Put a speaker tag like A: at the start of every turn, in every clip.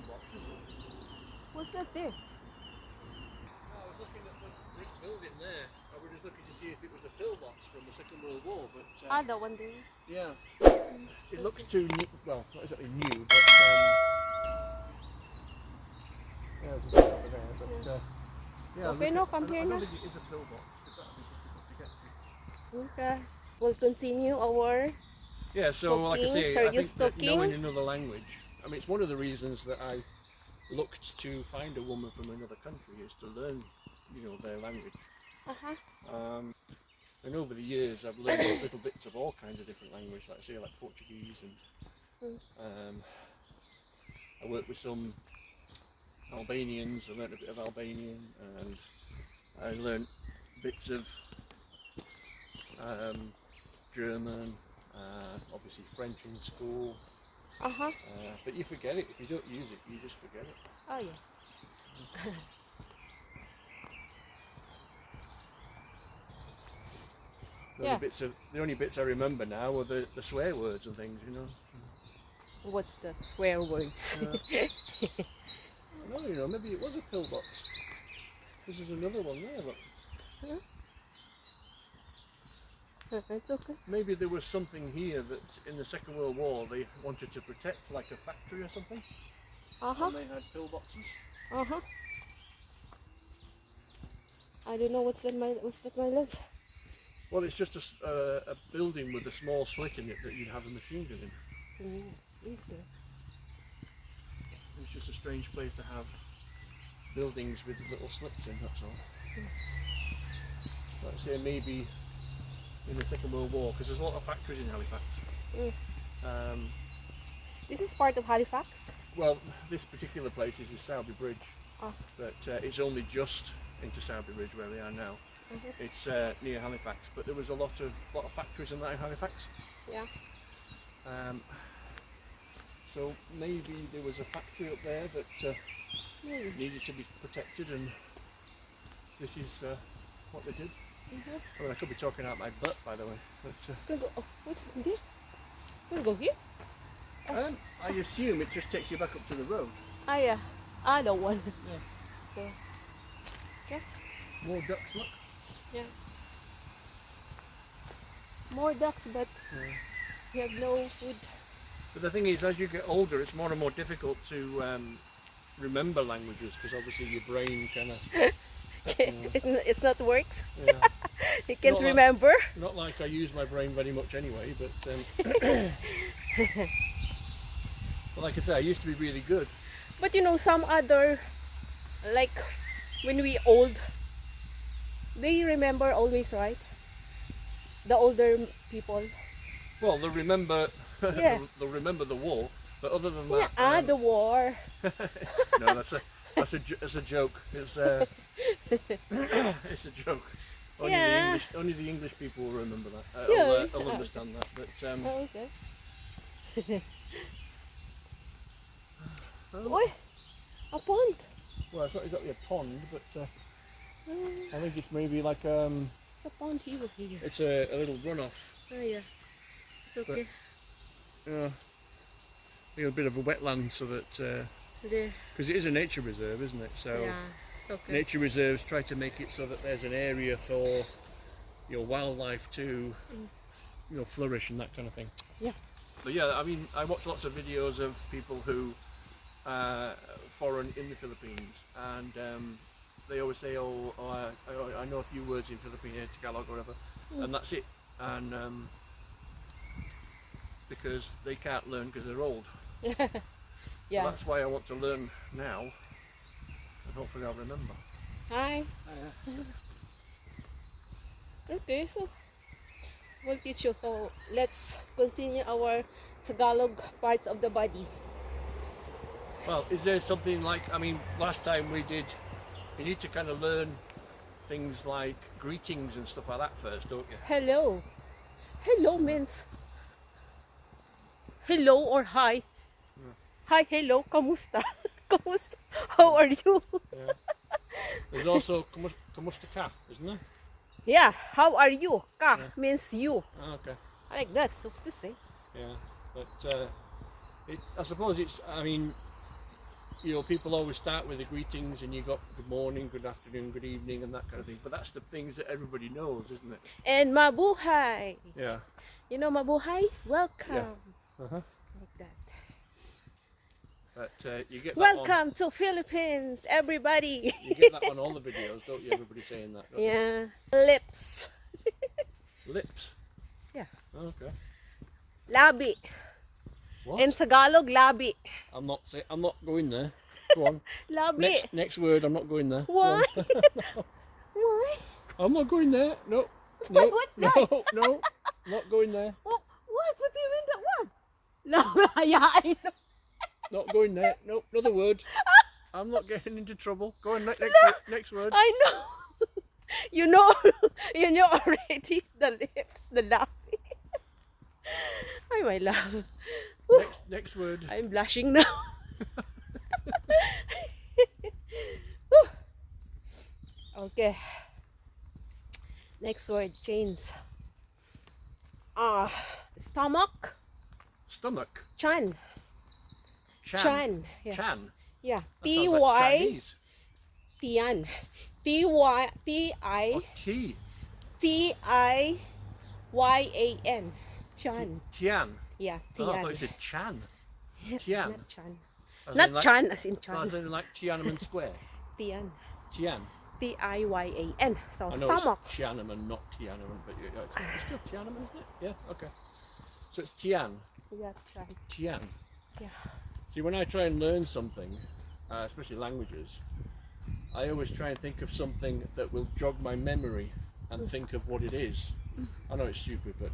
A: pillbox, isn't it?
B: What's that there?
A: No, I was looking at the brick building there. I was just looking to see if it was a pillbox from the Second World War, but
B: The one there.
A: yeah, it looks too new. Well, not exactly new, but yeah, there's a bit over there. But yeah,
B: Okay, no, come
A: I
B: here
A: don't
B: now.
A: think it is a pillbox because that would be difficult to get to.
B: Okay. We'll continue our
A: Yeah, so like I
B: talking,
A: say, I
B: serious
A: think that knowing
B: talking.
A: another language, I mean, it's one of the reasons that I looked to find a woman from another country is to learn, their language. And over the years, I've learned little bits of all kinds of different language, like I say, like Portuguese, and I worked with some Albanians. I learned a bit of Albanian, and I learned bits of German, obviously French in school. But you forget it if you don't use it. You just forget it.
B: Oh yeah.
A: The only bits I remember now are the swear words and things.
B: What's the swear words?
A: No, maybe it was a pillbox. This is another one there, look.
B: It's okay.
A: Maybe there was something here that in the Second World War they wanted to protect, like a factory or something. And they had pillboxes.
B: I don't know what's that, my love?
A: Well, it's just a building with a small slit in it that you'd have a machine gun in.
B: Okay.
A: It's just a strange place to have buildings with little slits in, that's all. Like I say, maybe in the Second World War, because there's a lot of factories in Halifax.
B: This is part of Halifax?
A: Well, this particular place is the Sowerby Bridge, but it's only just into Sowerby Bridge where we are now. It's near Halifax, but there was a lot of factories in that in Halifax.
B: Yeah.
A: So maybe there was a factory up there that needed to be protected, and this is what they did. I mean, I could be talking out my butt, by the way. But,
B: what's in there? Can we go here?
A: I assume it just takes you back up to the road.
B: Yeah. The one.
A: Yeah.
B: So, okay.
A: More ducks, look.
B: Yeah. More ducks, but we have no food.
A: But the thing is, as you get older, it's more and more difficult to remember languages, because obviously your brain kind of...
B: It's not works.
A: Yeah.
B: You can't remember.
A: Not like I use my brain very much anyway, but... but like I say, I used to be really good.
B: But some other, like when we old, they remember always, right? The older people.
A: Well, they'll remember.
B: Yeah.
A: they'll remember the war, but other than that.
B: The war.
A: No, that's a joke. It's it's a joke. Only the English people will remember that. I'll understand that. But
B: okay. Oi, a pond.
A: Well, it's not exactly a pond, but I think it's maybe like
B: It's a pond here.
A: It's a little runoff.
B: Oh yeah, it's okay.
A: But, a bit of a wetland, so that because it is a nature reserve, isn't it? So
B: yeah, it's okay.
A: Nature reserves try to make it so that there's an area for your wildlife to flourish and that kind of thing.
B: Yeah.
A: But yeah, I mean, I watch lots of videos of people who foreign in the Philippines, and they always say, I know a few words in Filipino, Tagalog or whatever, and that's it. And because they can't learn because they're old.
B: Yeah.
A: So that's why I want to learn now, and hopefully I'll remember.
B: Hi. Okay, so we'll teach you. So let's continue our Tagalog parts of the body.
A: Well, is there something like, I mean, last time you need to kind of learn things like greetings and stuff like that first, don't you?
B: Hello. Hello means hello or hi.
A: Yeah.
B: Hi, hello, kamusta? Kamusta? How are you?
A: Yeah. There's also kamusta ka, isn't there?
B: Yeah, how are you? Ka means you.
A: Oh, okay.
B: I like that, so it's the same.
A: Yeah, but I suppose it's, I mean, you know, people always start with the greetings, and you got good morning, good afternoon, good evening, and that kind of thing. But that's the things that everybody knows, isn't it?
B: And mabuhay.
A: Yeah.
B: You know mabuhay? Welcome.
A: Uh-huh.
B: Like that.
A: But you get that
B: Welcome to Philippines, everybody.
A: You get that on all the videos, don't you? Everybody saying that. Don't
B: Yeah. Lips.
A: you? Lips.
B: Yeah.
A: Okay.
B: Labi.
A: What?
B: In Tagalog, labi.
A: I'm not going there. Go on.
B: Labi.
A: Next word. I'm not going there. Go
B: Why?
A: on.
B: Why?
A: I'm not going there. No. No.
B: What's
A: no.
B: that?
A: No. Not going there.
B: What? What do you mean that one? No, yeah, I know.
A: Not going there. No. Another word. I'm not getting into trouble. Go on. Next word.
B: I know. You know already the lips, the labi. Ay, my love.
A: Next word.
B: I'm blushing now. Okay. Next word, chains. Stomach.
A: Stomach.
B: Chan.
A: Chan.
B: Chan. Yeah.
A: Chan.
B: Yeah.
A: That sounds like Chinese.
B: Tian.
A: Oh, T.
B: T-I-Y-A-N. Chan.
A: Tian.
B: Yeah,
A: Oh, I
B: Tian.
A: thought you said Chan. Tian.
B: Not Chan.
A: As in
B: Not
A: like,
B: Chan, as in
A: Oh,
B: Chan.
A: as in like Tiananmen Square.
B: Tian.
A: Tian.
B: T-I-Y-A-N. So
A: I know
B: stomach.
A: it's Tiananmen, not Tiananmen, but it's still Tiananmen, isn't it? Yeah, okay. So it's Tian.
B: Yeah, Chan.
A: Tian.
B: Yeah.
A: See, when I try and learn something, especially languages, I always try and think of something that will jog my memory and think of what it is. I know it's stupid, but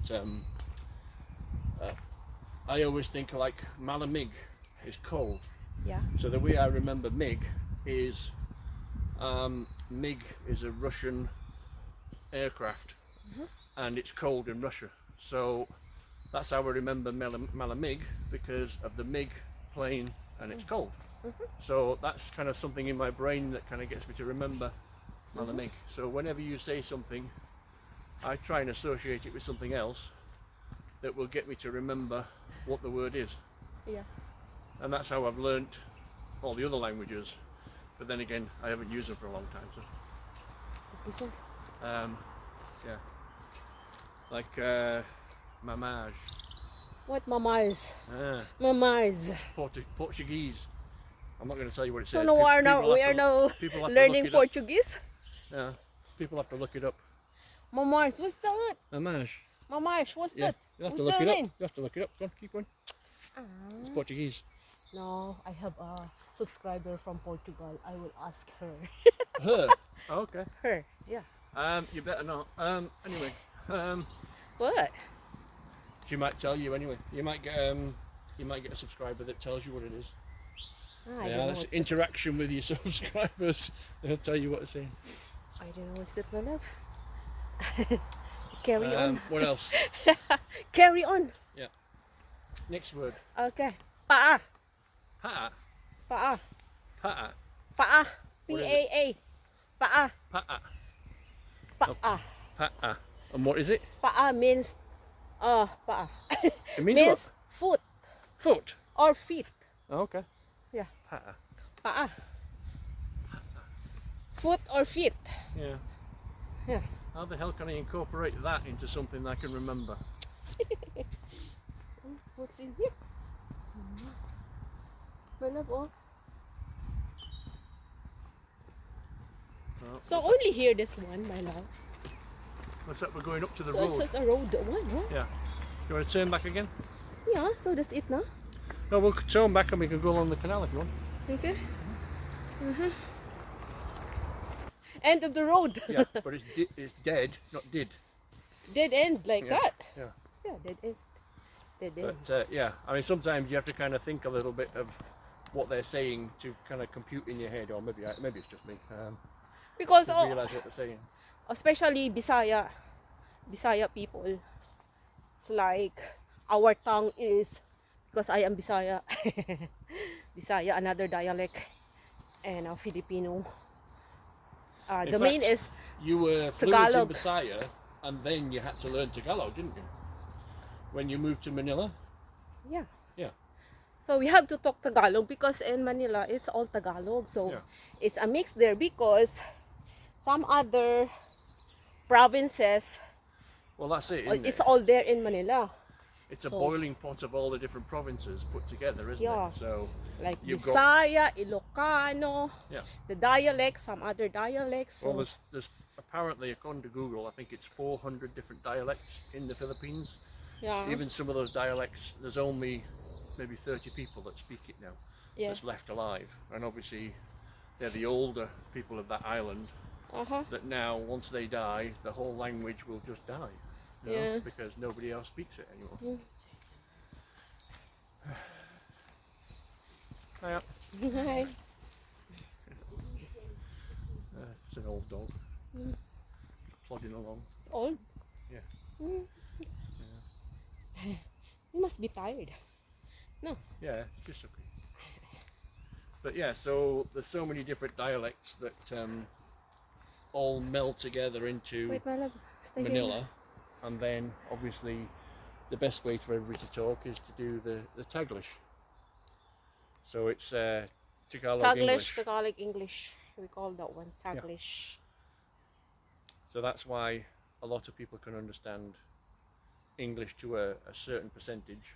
A: I always think like Malamig is cold.
B: Yeah.
A: So the way I remember MiG is MiG is a Russian aircraft, and it's cold in Russia. So that's how I remember Malamig, because of the MiG plane, and it's cold. So that's kind of something in my brain that kind of gets me to remember Malamig. So whenever you say something, I try and associate it with something else that will get me to remember what the word is.
B: Yeah.
A: And that's how I've learnt all the other languages. But then again, I haven't used them for a long time. So,
B: Listen.
A: yeah. Like mamage.
B: What mamars?
A: Ah,
B: Mamars.
A: Portuguese. I'm not going to tell you what it
B: So
A: says.
B: now
A: People
B: we
A: have
B: are
A: to-
B: now
A: people have to
B: learning
A: look it up.
B: Portuguese.
A: Yeah, people have to look it up.
B: Mamars, what's that?
A: Mamage.
B: Mamars, what's
A: Yeah,
B: that?
A: you have to
B: What's
A: look
B: that
A: it up.
B: mean?
A: You have to look it up. Go on, keep going. It's Portuguese.
B: No, I have a subscriber from Portugal. I will ask her.
A: Her. Oh, okay.
B: Her, yeah.
A: You better not. Anyway.
B: What?
A: She might tell you anyway. You might get a subscriber that tells you what it is.
B: I don't
A: Yeah,
B: know
A: that's
B: what's
A: interaction with your subscribers. They'll tell you what to say.
B: I don't know what's that, my love. Carry on.
A: What else?
B: Carry on.
A: Yeah. Next word.
B: Okay. Paa.
A: Pa'a.
B: Paa.
A: Pa'a.
B: Paa.
A: What is it?
B: P-A-A. Paa.
A: Pa'a.
B: Paa.
A: Pa'a. And what is it?
B: Paa means paa.
A: It means
B: Means foot
A: what? Foot.
B: or feet.
A: Oh, okay.
B: Yeah.
A: Pa'a.
B: Paa. Foot or feet.
A: Yeah.
B: Yeah.
A: How the hell can I incorporate that into something I can remember?
B: What's in here? My love, oh.
A: Oh,
B: So only here this one, my love.
A: what's that? We're going up to the
B: So
A: road.
B: it's just a road one, huh?
A: Yeah. You want to turn back again?
B: Yeah, so that's it now.
A: No, we'll turn back and we can go along the canal if you want.
B: Okay. End of the road.
A: Yeah, but it's dead, not did.
B: Dead end like
A: Yeah.
B: that.
A: Yeah.
B: Yeah, dead end. Dead end.
A: But yeah, I mean, sometimes you have to kind of think a little bit of what they're saying to kind of compute in your head, or maybe it's just me.
B: Because
A: To realise what they're saying.
B: especially Bisaya people, it's like our tongue is, because I am Bisaya, Bisaya, another dialect, and Filipino.
A: In
B: The main
A: fact,
B: is
A: you were fluent in
B: Tagalog.
A: Bisaya, and then you had to learn Tagalog, didn't you? When you moved to Manila.
B: yeah.
A: Yeah.
B: So we have to talk Tagalog because in Manila it's all Tagalog. So
A: Yeah.
B: it's a mix there because some other provinces,
A: Well, that's it, isn't
B: it's
A: it?
B: all there in Manila.
A: It's a
B: so-
A: boiling pot of all the different provinces put together, isn't
B: Yeah.
A: it? So
B: Like
A: you've got
B: Bisaya, Ilocano,
A: yeah.
B: the dialects, some other dialects. So
A: Well, there's apparently, according to Google, I think it's 400 different dialects in the Philippines.
B: yeah,
A: Even some of those dialects, there's only maybe 30 people that speak it now.
B: yeah,
A: That's left alive, and obviously they're the older people of that island. That now, once they die, the whole language will just die. You know,
B: Yeah.
A: because nobody else speaks it anymore.
B: Mm.
A: Yeah.
B: Hi.
A: It's an old dog. Plodding along.
B: It's old.
A: Yeah.
B: Mm. You must be tired. No.
A: Yeah, it's just okay. But yeah, so there's so many different dialects that all meld together into
B: Wait, my love. Stay
A: Manila,
B: here.
A: and then obviously the best way for everybody to talk is to do the Taglish. So it's Tagalog
B: Taglish,
A: English.
B: Tagalog English. We call that one Taglish.
A: So that's why a lot of people can understand English to a certain percentage,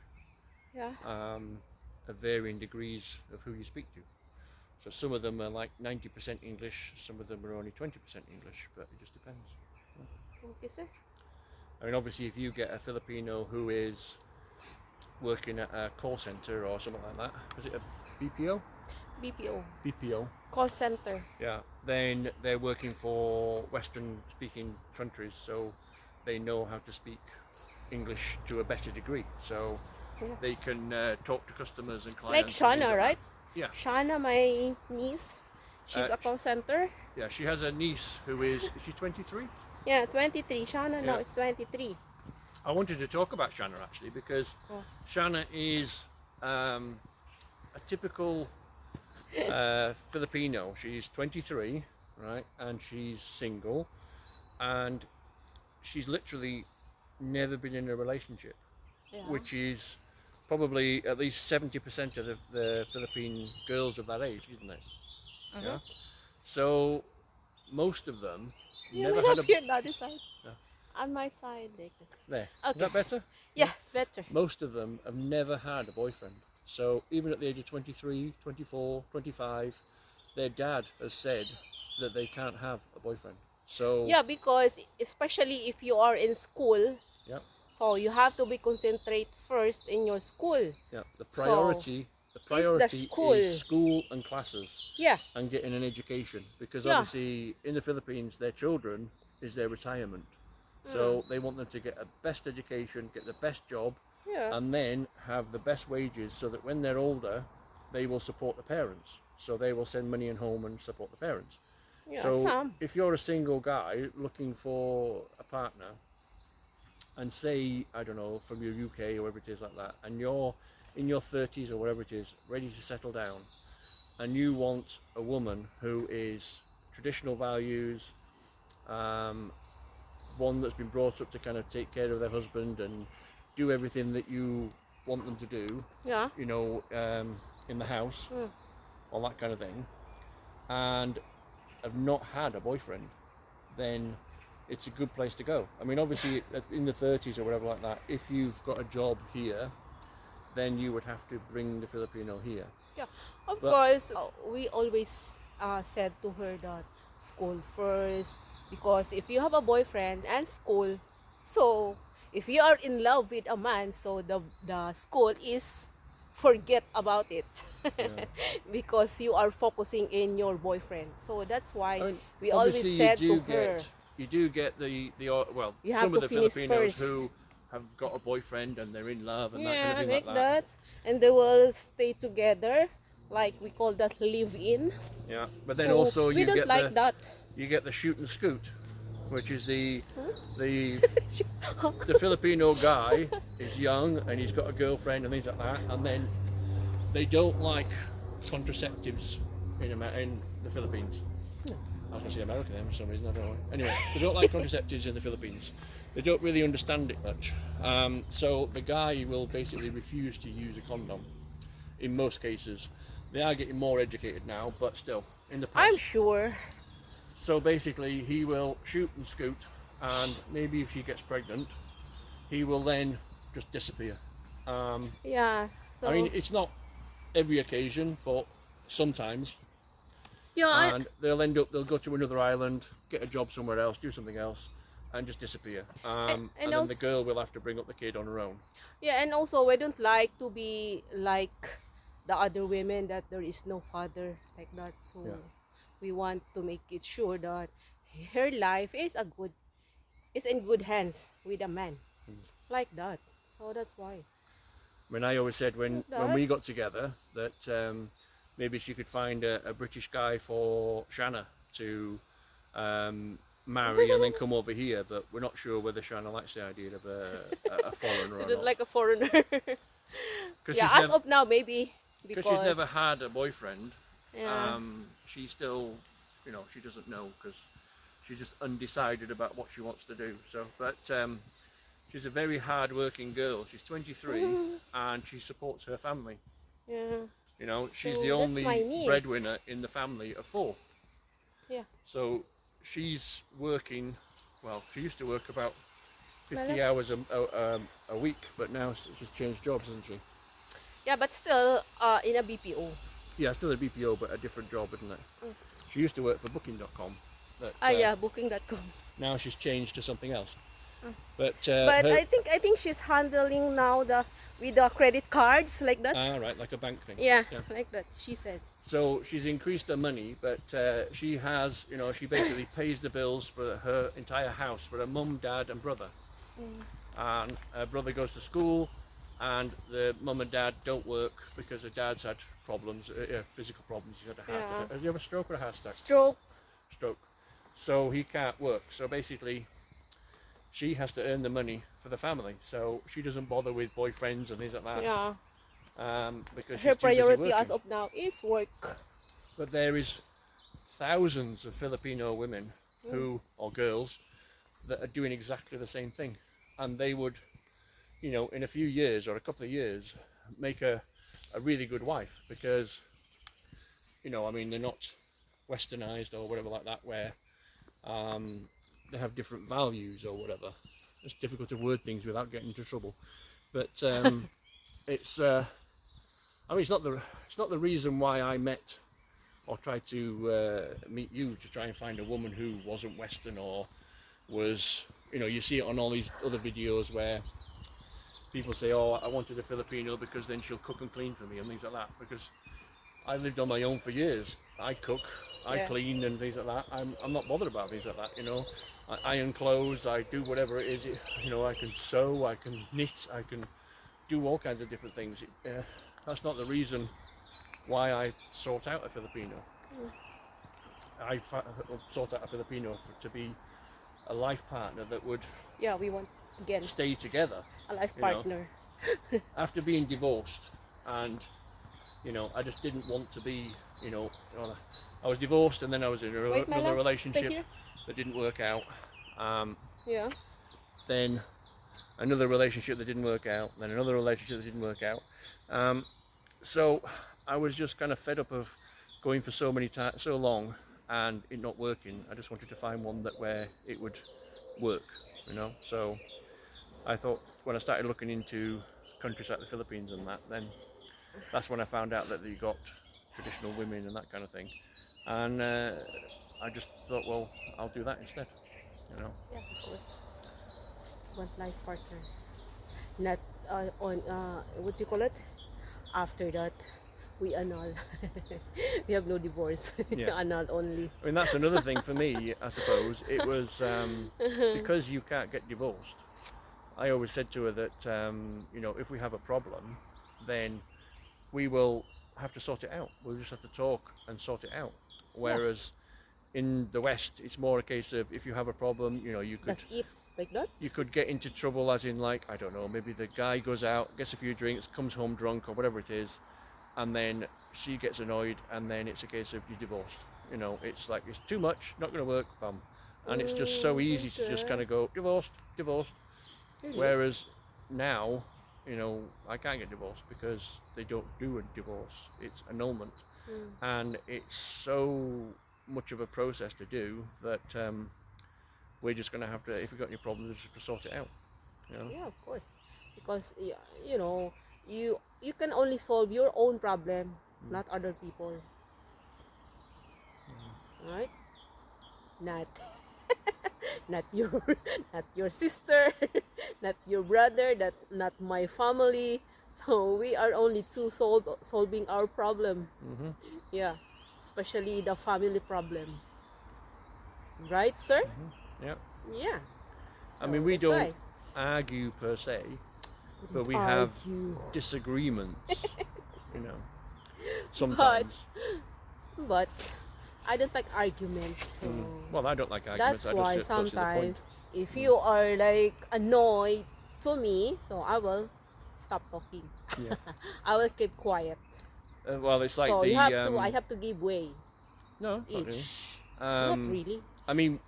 B: Yeah.
A: of varying degrees of who you speak to. So some of them are like 90% English, some of them are only 20% English, but it just depends.
B: Okay, sir.
A: I mean, obviously, if you get a Filipino who is working at a call center or something like that, is it a BPO?
B: BPO.
A: BPO,
B: Call center.
A: yeah. Then they're working for Western-speaking countries, so they know how to speak English to a better degree. So
B: Yeah.
A: they can talk to customers and clients.
B: Like
A: and things
B: Shana,
A: like that.
B: right?
A: Yeah.
B: Shana, my niece. She's
A: Uh,
B: a call center.
A: Yeah, she has a niece who is she 23?
B: Yeah, 23. Shana now
A: Yeah.
B: is 23.
A: I wanted to talk about Shanna actually because
B: Oh.
A: Shanna is a typical Filipino. She's 23, right, and she's single, and she's literally never been in a relationship,
B: Yeah.
A: which is probably at least 70% of the Philippine girls of that age, isn't it? Yeah. So most of them
B: Yeah,
A: never
B: my
A: had
B: love,
A: a
B: here, the other side.
A: Yeah.
B: On my side. Like that.
A: there. Is
B: Okay.
A: that better?
B: Yeah, it's better.
A: Most of them have never had a boyfriend. So even at the age of 23, 24, 25, their dad has said that they can't have a boyfriend. So
B: Yeah, because especially if you are in school,
A: yeah,
B: so you have to be concentrate first in your school.
A: yeah. The
B: So,
A: priority
B: school.
A: is school and classes
B: Yeah.
A: and getting an education, because
B: Yeah.
A: obviously in the Philippines their children is their retirement. So they want them to get a best education, get the best job,
B: Yeah.
A: and then have the best wages so that when they're older they will support the parents, so they will send money in home and support the parents.
B: Yeah,
A: So
B: some.
A: if you're a single guy looking for a partner, and say, I don't know, from your UK or wherever it is like that, and you're in your 30s or whatever it is, ready to settle down, and you want a woman who is traditional values, one that's been brought up to kind of take care of their husband and do everything that you want them to do,
B: Yeah.
A: you know, in the house, all that kind of thing, and have not had a boyfriend, then it's a good place to go. I mean, obviously, in the 30s or whatever like that, if you've got a job here, then you would have to bring the Filipino here.
B: Yeah. Of
A: But-
B: course, we always said to her that school first, because if you have a boyfriend and school, so if you are in love with a man, so the school is forget about it. Because you are focusing in your boyfriend. So that's why
A: I mean,
B: we always
A: obviously
B: said
A: you
B: to
A: do
B: her.
A: you do get the well,
B: You have
A: some of
B: to
A: the
B: finish
A: Filipinos
B: first.
A: who have got a boyfriend and they're in love and that
B: Yeah,
A: kind of thing
B: like
A: like that.
B: that. And they will stay together, like we call that live in.
A: Yeah, but then
B: So
A: also
B: we
A: you
B: don't
A: get
B: like that.
A: you get the shoot and scoot, which is the Filipino guy is young and he's got a girlfriend and things like that, and then they don't like contraceptives in the Philippines. I was going to say America then for some reason, I don't know. Anyway, they don't like contraceptives in the Philippines. They don't really understand it much. So the guy will basically refuse to use a condom. in most cases. They are getting more educated now, but still, in the past.
B: I'm sure.
A: So basically, he will shoot and scoot, and maybe if she gets pregnant, he will then just disappear.
B: Yeah. So
A: I mean, it's not every occasion, but sometimes.
B: yeah,
A: And they'll go to another island, get a job somewhere else, do something else, and just disappear. And then the
B: also,
A: girl will have to bring up the kid on her own.
B: yeah, and also we don't like to be like the other women that there is no father like that. So
A: Yeah.
B: we want to make it sure that her life is in good hands with a man like that. So that's why.
A: I mean, I always said when
B: That
A: we got together that maybe she could find a British guy for Shanna to marry and then come over here, but we're not sure whether Shanna likes the idea of a foreigner
B: you
A: or
B: don't
A: not.
B: like a foreigner.
A: Because
B: Yeah, as of now maybe because
A: she's never had a boyfriend.
B: yeah.
A: She still, she doesn't know because she's just undecided about what she wants to do. So, but she's a very hard-working girl. She's 23 and she supports her family.
B: Yeah.
A: She's
B: So
A: the
B: that's
A: only
B: my niece.
A: breadwinner in the family of 4.
B: Yeah.
A: So she's working. Well, she used to work about 50
B: Well,
A: hours a week, but now she's changed jobs, hasn't she?
B: yeah, but still in a BPO.
A: Yeah, still a BPO, but a different job, isn't it? She used to work for Booking.com. But,
B: Yeah, booking.com.
A: now she's changed to something else. But,
B: But
A: her,
B: I think she's handling now with the credit cards like that.
A: right, like a bank thing.
B: Yeah, like that. She said.
A: So she's increased her money, but she has, she basically pays the bills for her entire house for her mum, dad, and brother. And her brother goes to school, and the mum and dad don't work because her dad's had problems, physical problems. He's had a heart attack. Has he had a stroke or a heart attack?
B: Stroke.
A: Stroke. So he can't work. So basically, she has to earn the money for the family. So she doesn't bother with boyfriends and things like that.
B: Yeah.
A: Because
B: Her
A: she's too busy
B: priority as
A: working.
B: of now is work.
A: But there is thousands of Filipino women or girls that are doing exactly the same thing, and they would, in a few years or a couple of years, make a really good wife because, I mean, they're not westernized or whatever like that, where they have different values or whatever. It's difficult to word things without getting into trouble, but it's. I mean, it's not the reason why I met or tried to meet you, to try and find a woman who wasn't Western or was, you see it on all these other videos where people say, oh, I wanted a Filipino because then she'll cook and clean for me and things like that. Because I lived on my own for years. I cook, I clean and things like that. I'm not bothered about things like that, I iron clothes, I do whatever it is, I can sew, I can knit, I can do all kinds of different things. That's not the reason why I sought out a Filipino. I sought out a Filipino to be a life partner that would
B: We want again
A: stay together.
B: a life partner.
A: After being divorced, and I just didn't want to be, I was divorced and then I was in another relationship that didn't work out.
B: Yeah.
A: Then another relationship that didn't work out, then another relationship that didn't work out. So I was just kind of fed up of going for so long and it not working. I just wanted to find one where it would work, So I thought when I started looking into countries like the Philippines and then that's when I found out that they got traditional women and that kind of thing. And I just thought, well, I'll do that instead,
B: Yeah, of course. Want life partner. Not on what do you call it? After that, we annul. We have no divorce.
A: Yeah.
B: Annul only.
A: I mean, that's another thing for me, I suppose. It was because you can't get divorced. I always said to her that, if we have a problem, then we will have to sort it out. We'll just have to talk and sort it out. Whereas in the West, it's more a case of if you have a problem, you could...
B: That's it. Like that?
A: You could get into trouble as in, like, I don't know, maybe the guy goes out, gets a few drinks, comes home drunk or whatever it is, and then she gets annoyed and then it's a case of you're divorced. It's like, it's too much, not going to work, bum. And it's just so easy to just kind of go, divorced.
B: Really?
A: Whereas now, you know, I can't get divorced because they don't do a divorce. It's annulment, and it's so much of a process to do that we're just going to have to, if we've got any problems, just have to sort it out. You know?
B: Yeah, of course. Because you know, you can only solve your own problem, not other people. Right? Not not your not your sister, not your brother, not my family. So we are only two solving our problem. Yeah, especially the family problem. Right, sir?
A: Yeah.
B: Yeah.
A: I
B: So
A: mean, we
B: that's
A: don't
B: why
A: argue per se,
B: we
A: but
B: didn't
A: we have
B: argue.
A: disagreements. You know,
B: But
A: sometimes.
B: but I don't like arguments. So
A: Well, I don't like arguments.
B: that's
A: I
B: why
A: just don't see the point.
B: sometimes if you are like annoyed to me, so I will stop talking.
A: Yeah.
B: I will keep quiet.
A: Well, it's like
B: So you
A: the
B: have to I have to give way
A: no, not really.
B: each. Not really.
A: I mean,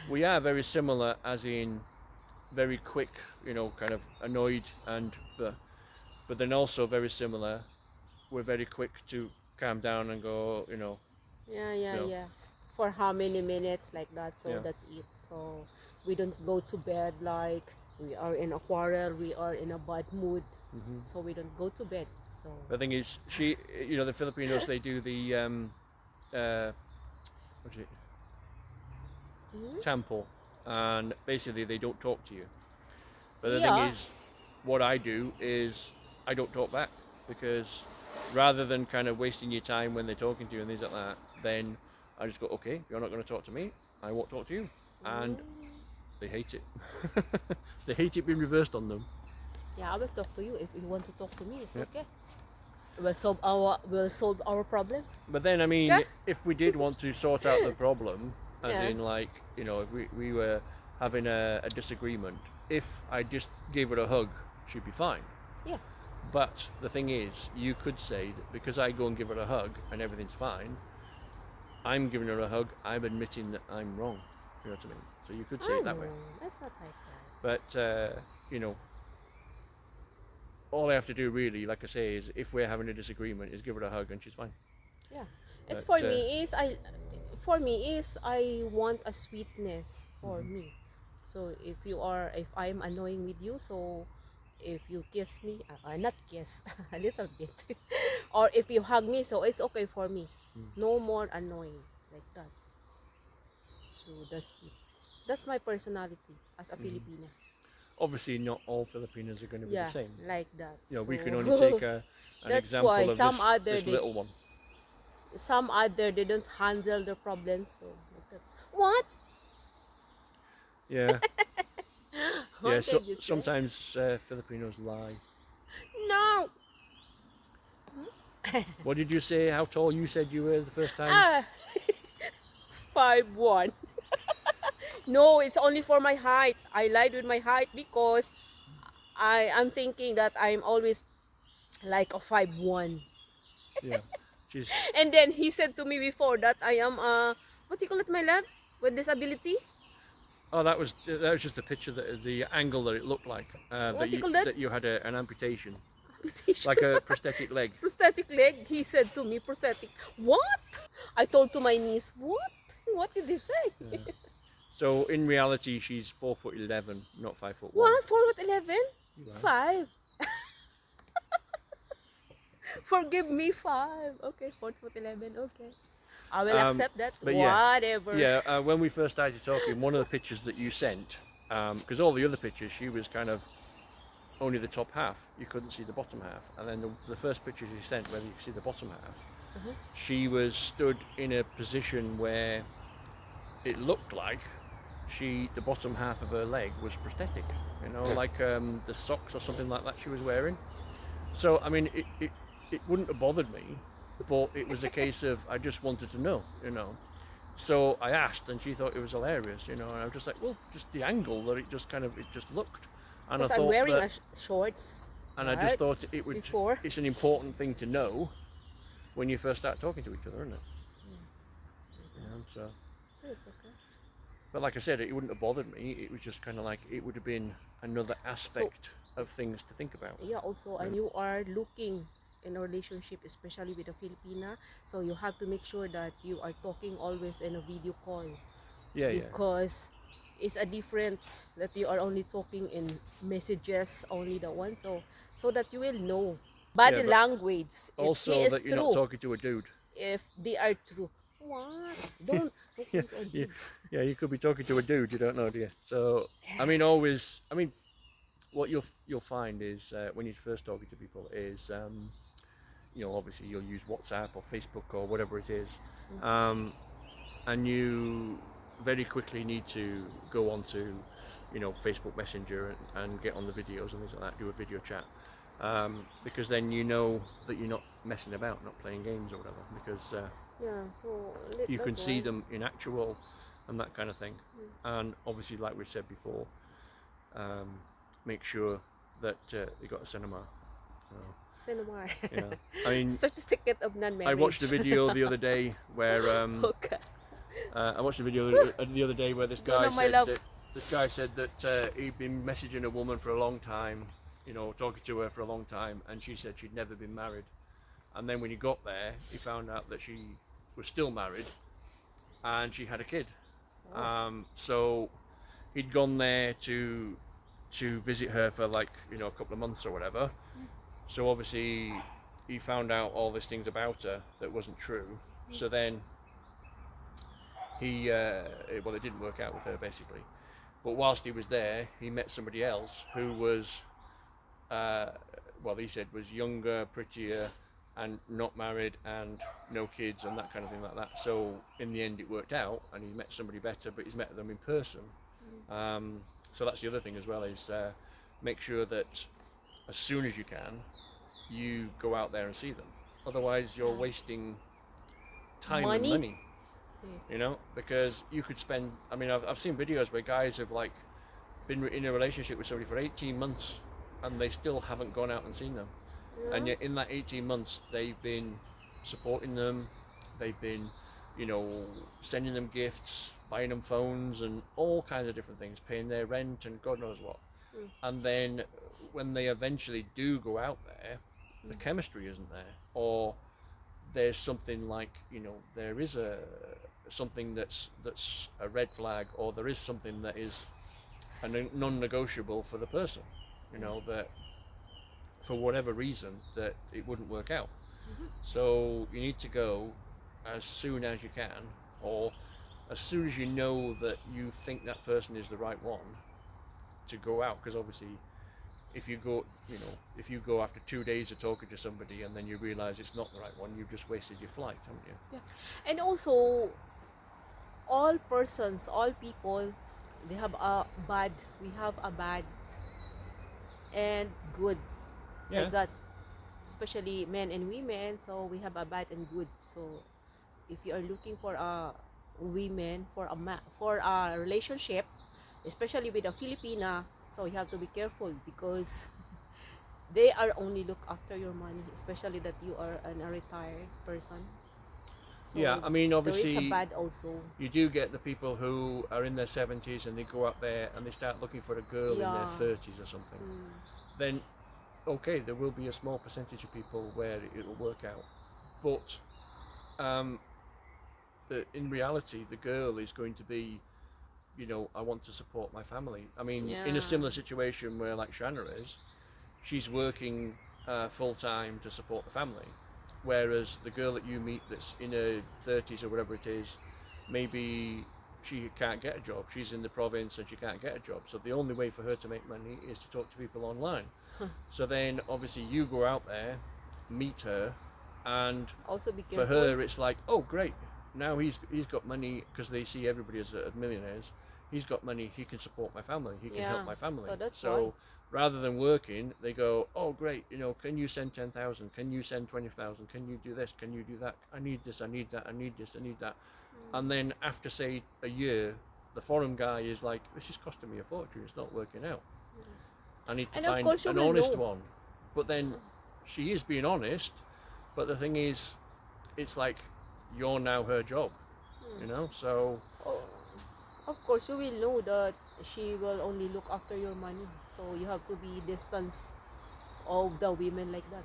A: we are very similar, as in very quick, you know, kind of annoyed, and but then also very similar. We're very quick to calm down and go, you know,
B: Yeah,
A: you know,
B: yeah. For how many minutes like that? So
A: yeah.
B: that's it. So we don't go to bed like we are in a quarrel, we are in a bad mood. So we don't go to bed. So
A: The thing is, you know, the Filipinos, they do the what's it, temple, and basically they don't talk to you. But the thing
B: yeah,
A: is, what I do is I don't talk back, because rather than kind of wasting your time when they're talking to you and things like that, then I just go, okay, you're not going to talk to me, I won't talk to you, and they hate it. They hate it being reversed on them.
B: yeah, I will talk to you if you want to talk to me. It's
A: Yep.
B: okay. We'll solve our problem.
A: But then, I mean,
B: Yeah.
A: if we did want to sort out the problem, as
B: Yeah.
A: in, like, you know, if we were having a disagreement, if I just gave her a hug, she'd be fine.
B: Yeah.
A: But the thing is, you could say that because I go and give her a hug and everything's fine, I'm giving her a hug, I'm admitting that I'm wrong. You know what I mean? So you could say
B: I
A: it that
B: know.
A: way.
B: That's not like that.
A: But, you know, all I have to do really, like I say, is if we're having a disagreement, is give her a hug and she's fine.
B: Yeah. It's
A: But,
B: for me is I want a sweetness for me. So if I'm annoying with you, so if you kiss me, not kiss, a little bit, or if you hug me, so it's okay for me. No more annoying like that. So that's it. That's my personality as a Filipina.
A: obviously not all Filipinos are going to be the
B: Yeah,
A: same.
B: like that.
A: You know, we
B: So
A: can only take an
B: that's
A: example
B: why
A: of this little one.
B: some other they don't handle the problems. So like that. What?
A: Yeah, yeah.
B: What
A: So
B: did you say?
A: sometimes Filipinos lie.
B: No.
A: What did you say? How tall you said you were the first time?
B: Ah, 5'1". No, it's only for my height. I lied with my height because I'm thinking that I'm always like a 5'1".
A: Yeah, she's.
B: And then he said to me before that I am what do you call it, my love? With disability?
A: Oh, that was just a picture that the angle that it looked like
B: What do you call that?
A: that you had an amputation,
B: Amputation.
A: like a prosthetic leg.
B: Prosthetic leg. He said to me, prosthetic. What? I told to my niece, what? What did he say?
A: So in reality, she's 4'11", not 5'1".
B: What? 4'11"?
A: You are.
B: 5. Forgive me, 5. Okay, 4'11". Okay. I will accept that.
A: But yeah,
B: Whatever.
A: yeah. When we first started talking, one of the pictures that you sent, because all the other pictures, she was kind of only the top half. You couldn't see the bottom half. And then the first pictures you sent, where you could see the bottom half, she was stood in a position where it looked like the bottom half of her leg was prosthetic. You know, like the socks or something like that she was wearing. So I mean, it wouldn't have bothered me, but it was a case of I just wanted to know, you know. So I asked, and she thought it was hilarious, you know. And I was just like, well, just the angle that it just looked. And
B: Because
A: I
B: I'm
A: thought
B: wearing
A: that,
B: shorts.
A: and I just
B: right?
A: thought it would.
B: Before.
A: It's an important thing to know when you first start talking to each other, isn't it? Yeah. So,
B: So it's okay.
A: but like I said, it wouldn't have bothered me. It was just kind of like it would have been another aspect of things to think about.
B: Yeah, also, and you are looking in a relationship, especially with a Filipina, so you have to make sure that you are talking always in a video call,
A: Yeah, yeah.
B: because it's a different that you are only talking in messages only the one, so that you will know
A: Yeah,
B: body
A: but
B: language if he
A: also
B: is
A: that you're not
B: true,
A: talking to a dude.
B: if they are true. What? Don't
A: Yeah,
B: talking to a
A: yeah,
B: dude.
A: yeah. You could be talking to a dude you don't know, do you? So I mean, always. I mean, what you'll find is when you're first talking to people is obviously you'll use WhatsApp or Facebook or whatever it is, um, and you very quickly need to go on to Facebook Messenger and get on the videos and things like that, do a video chat, because then you know that you're not messing about, not playing games or whatever, because
B: Yeah, so
A: you can
B: that's
A: see
B: why.
A: them in actual and that kind of thing. And obviously, like we've said before, make sure that you got a cinema.
B: Cinema.
A: You know, I mean,
B: Certificate of
A: I watched a
B: non-marriage.
A: video the other day where
B: Okay.
A: I watched a video the other day where this
B: Go
A: guy
B: na, my
A: said
B: love.
A: that he'd been messaging a woman for a long time, talking to her for a long time, and she said she'd never been married. And then when he got there, he found out that she was still married, and she had a kid. So he'd gone there to visit her for like a couple of months or whatever. So obviously he found out all these things about her that wasn't true. So then it didn't work out with her basically. But whilst he was there, he met somebody else who was, he said was younger, prettier, and not married, and no kids, and that kind of thing like that. So in the end, it worked out, and he met somebody better, but he's met them in person. So that's the other thing as well, is make sure that as soon as you can, you go out there and see them. Otherwise, you're wasting time and money. Because you could spend. I mean, I've seen videos where guys have like been in a relationship with somebody for 18 months, and they still haven't gone out and seen them.
B: Yeah.
A: And yet in that 18 months, they've been supporting them. They've been, sending them gifts, buying them phones, and all kinds of different things, paying their rent and God knows what. And then when they eventually do go out there, the chemistry isn't there, or there's something like there is something that's a red flag, or there is something that is a non-negotiable for the person, that for whatever reason that it wouldn't work out. So you need to go as soon as you can, or as soon as you know that you think that person is the right one to go out, because obviously if you go after 2 days of talking to somebody and then you realize it's not the right one, you've just wasted your flight, haven't you?
B: Yeah. And also, all persons, all people, they have a bad. We have a bad and good.
A: Yeah.
B: Like that, especially men and women. So we have a bad and good. So if you are looking for a women for a relationship, especially with a Filipina, so you have to be careful, because they are only look after your money, especially that you are a retired person. So
A: Yeah, I mean,
B: there is a
A: obviously
B: bad also.
A: you do get the people who are in their 70s and they go out there and they start looking for a girl in their 30s or something. Then okay, there will be a small percentage of people where it will work out, but in reality, the girl is going to be, I want to support my family. I mean, in a similar situation where like Shanna is, she's working full time to support the family, whereas the girl that you meet that's in her 30s or whatever it is, maybe she can't get a job. She's in the province and she can't get a job. So the only way for her to make money is to talk to people online. So then obviously you go out there, meet her, and
B: Also be
A: for
B: careful.
A: her it's like, oh great, now he's got money, because they see everybody as millionaires. He's got money, he can support my family, he can help my family.
B: So that's
A: So
B: why.
A: rather than working, they go, oh great, can you send 10,000? Can you send 20,000? Can you do this? Can you do that? I need this, I need that, I need this, I need that. And then after say a year, the foreign guy is like, this is costing me a fortune, it's not working out. I need to
B: And of
A: find
B: course you
A: an
B: will
A: honest
B: know.
A: one. But then she is being honest, but the thing is, it's like you're now her job, so
B: Oh, of course you will know that she will only look after your money. So you have to be distance of the women like that.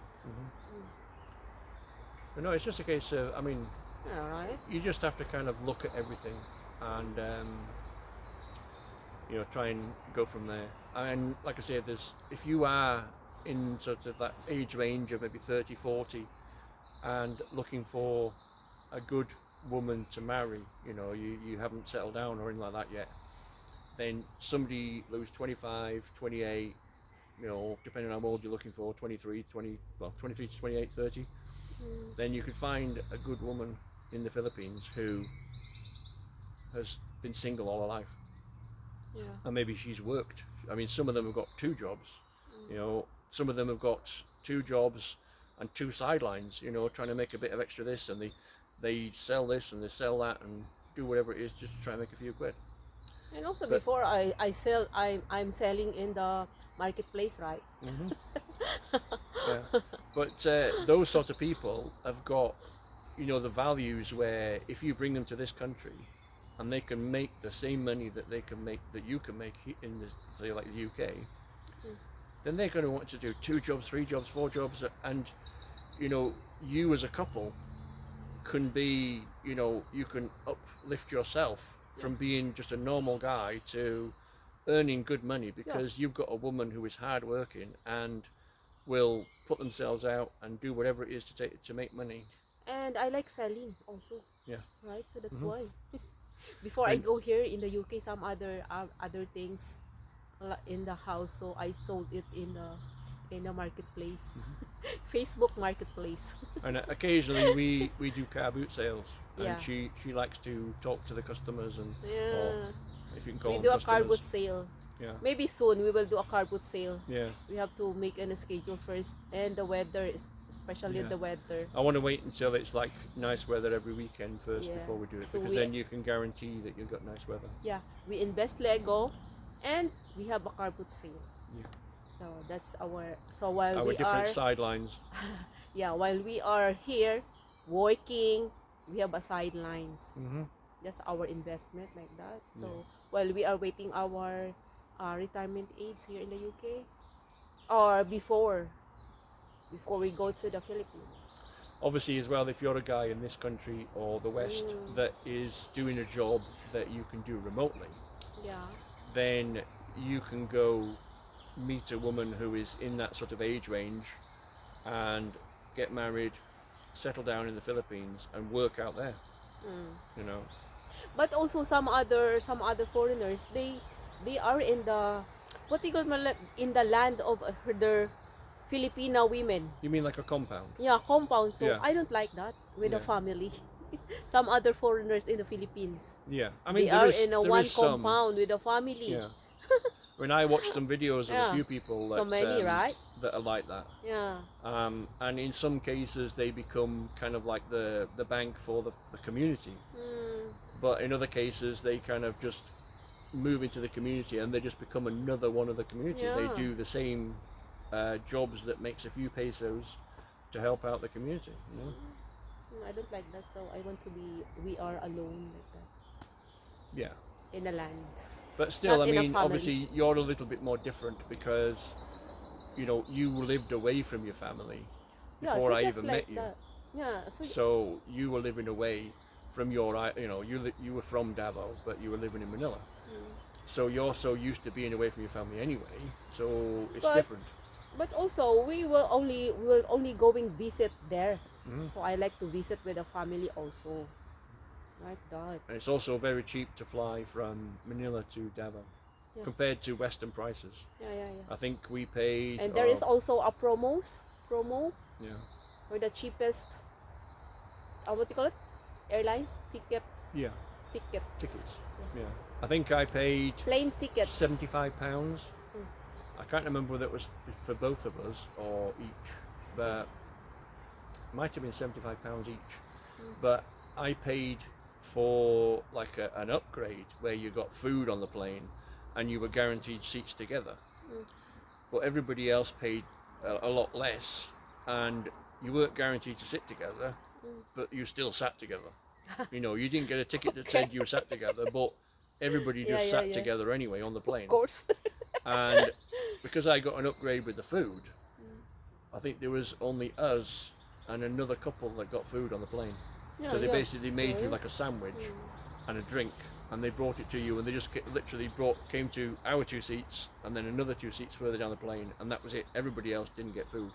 A: But no, it's just a case of, I mean,
B: Yeah, right?
A: you just have to kind of look at everything and try and go from there. And like I said, if you are in sort of that age range of maybe 30, 40, and looking for a good woman to marry, you haven't settled down or anything like that yet, then somebody who's 25, 28, depending on how old you're looking for, 23 to 28, 30, then you could find a good woman in the Philippines who has been single all her life.
B: Yeah.
A: And maybe she's worked. I mean, some of them have got two jobs. Some of them have got two jobs and two sidelines. Trying to make a bit of extra this, and they sell this and they sell that and do whatever it is just to try and make a few quid.
B: And also
A: But-
B: before I sell, I'm selling in the marketplace, right?
A: Yeah. But those sort of people have got, the values where if you bring them to this country and they can make the same money that you can make in say like the UK, then they're going to want to do 2 jobs, 3 jobs, 4 jobs, and you as a couple can be, you can uplift yourself from being just a normal guy to earning good money because you've got a woman who is hard working and will put themselves out and do whatever it is to make money.
B: And I like selling also.
A: Yeah.
B: Right, so that's why. Before I
A: And-
B: go here in the UK, some other things in the house, so I sold it in the marketplace, Facebook marketplace.
A: And occasionally we do car boot sales, and
B: Yeah.
A: she likes to talk to the customers and
B: Yeah,
A: or if you can call
B: we
A: them
B: do a
A: customers.
B: car boot sale.
A: Yeah.
B: Maybe soon we will do a car boot sale.
A: Yeah.
B: We have to make a schedule first, and the weather is especially
A: Yeah.
B: the weather.
A: I want to wait until it's like nice weather every weekend first
B: Yeah.
A: before we do it,
B: So
A: because
B: we-
A: then you can guarantee that you've got nice weather.
B: Yeah, we invest Lego, and we have a car boot sale.
A: Yeah.
B: So that's while
A: Our
B: we
A: different
B: are
A: sidelines.
B: while we are here working, we have a sidelines. That's our investment like that. So while we are waiting our retirement age here in the UK, or before we go to the Philippines.
A: Obviously, as well, if you're a guy in this country or the West that is doing a job that you can do remotely,
B: Yeah.
A: then you can go meet a woman who is in that sort of age range and get married, settle down in the Philippines and work out there.
B: But also some other foreigners, they are in the what do you call in the land of their Filipina women.
A: You mean like a compound?
B: Yeah, compound. So
A: Yeah.
B: I don't like that with a
A: Yeah.
B: family. Some other foreigners in the Philippines,
A: Yeah, I mean
B: they are
A: there
B: in a
A: is
B: one
A: some.
B: compound with a family.
A: Yeah. When I watched some videos of
B: Yeah.
A: a few people that,
B: So many, right?
A: that are like that,
B: Yeah.
A: and in some cases they become kind of like the bank for the community, but in other cases they kind of just move into the community and they just become another one of the community. They
B: Yeah.
A: do the same jobs that makes a few pesos to help out the community.
B: I don't like that. So I want to be. We are alone like that
A: Yeah.
B: in the land.
A: But still,
B: Not
A: I
B: in a
A: mean,
B: family.
A: obviously, you're a little bit more different because, you lived away from your family
B: Yeah.
A: before
B: So
A: I
B: just
A: even
B: like
A: met you.
B: that. Yeah. So
A: So you were living away from you were from Davao, but you were living in Manila. So you're so used to being away from your family anyway. So it's
B: But-
A: different.
B: But also, we will only going visit there.
A: Mm-hmm.
B: So I like to visit with the family also, like that.
A: And it's also very cheap to fly from Manila to Davao
B: Yeah.
A: compared to Western prices.
B: Yeah.
A: I think we paid.
B: And there is also a promo
A: Yeah.
B: for the cheapest. What do you call it? Airlines ticket.
A: Yeah. Tickets.
B: Yeah.
A: Yeah. I think I paid
B: Plane tickets.
A: £75. I can't remember whether it was for both of us or each, but it might have been £75 each. But I paid for like an upgrade where you got food on the plane and you were guaranteed seats together. But everybody else paid a lot less and you weren't guaranteed to sit together, but you still sat together. You didn't get a ticket that said you sat together, but everybody just
B: Yeah,
A: sat
B: yeah.
A: together anyway on the plane.
B: Of course.
A: And because I got an upgrade with the food, I think there was only us and another couple that got food on the plane.
B: Yeah,
A: So they
B: yeah.
A: basically made you
B: Really?
A: like a sandwich and a drink, and they brought it to you, and they just literally came to our 2 seats and then another 2 seats further down the plane, and that was it. Everybody else didn't get food.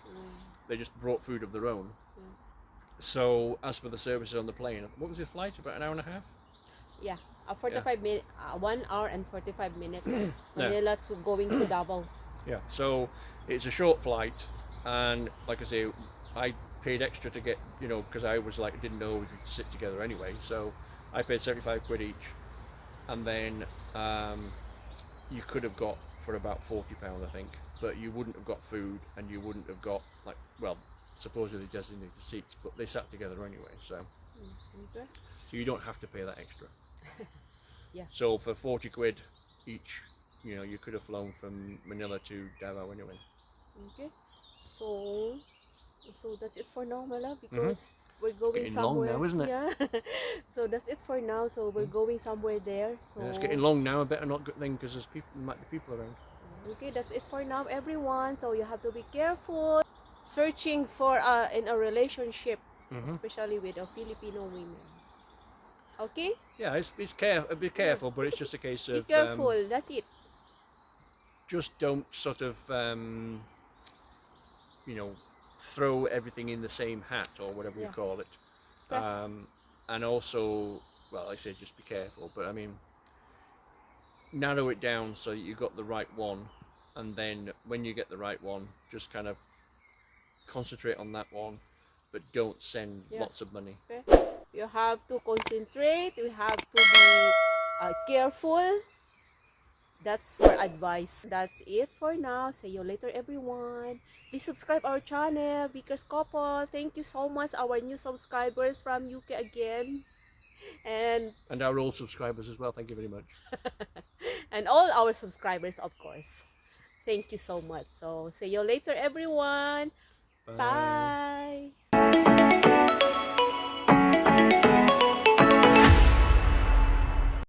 A: They just brought food of their own. So as for the services on the plane, what was your flight? About an hour and a half?
B: Yeah, 45 minutes, 1 hour and 45 minutes. Manila to going to Davao.
A: Yeah. So it's a short flight, and like I say, I paid extra to get, because I was like, didn't know we could sit together anyway. So I paid 75 quid each, and then you could have got for about £40, I think, but you wouldn't have got food, and you wouldn't have got supposedly designated seats, but they sat together anyway. So
B: Okay.
A: so you don't have to pay that extra.
B: Yeah.
A: So for 40 quid each, you could have flown from Manila to Davao anyway.
B: Okay. So that's it for now, my love, because we're going
A: getting long
B: somewhere.
A: now, isn't it?
B: Yeah. So that's it for now. So we're going somewhere there. So
A: Yeah, it's getting long now. I better not go then, because there might be people around.
B: okay, that's it for now, everyone. So you have to be careful searching for in a relationship, especially with a Filipino women. Okay.
A: Yeah, be careful, but it's just a case
B: Be
A: of
B: careful. That's it.
A: just don't sort of you know throw everything in the same hat, or whatever you
B: Yeah.
A: call it.
B: Yeah.
A: And also, well, I say just be careful, but I mean, narrow it down so that you got the right one, and then when you get the right one, just kind of concentrate on that one, but don't send lots of money.
B: Okay. You have to concentrate. You have to be careful. That's for advice. That's it for now. See you later, everyone. Please subscribe our channel, Vickers Couple. Thank you so much, our new subscribers from UK again, and
A: And our old subscribers as well. Thank you very much.
B: and all our subscribers, of course. Thank you so much. So see you later, everyone.
A: Bye.
B: Bye.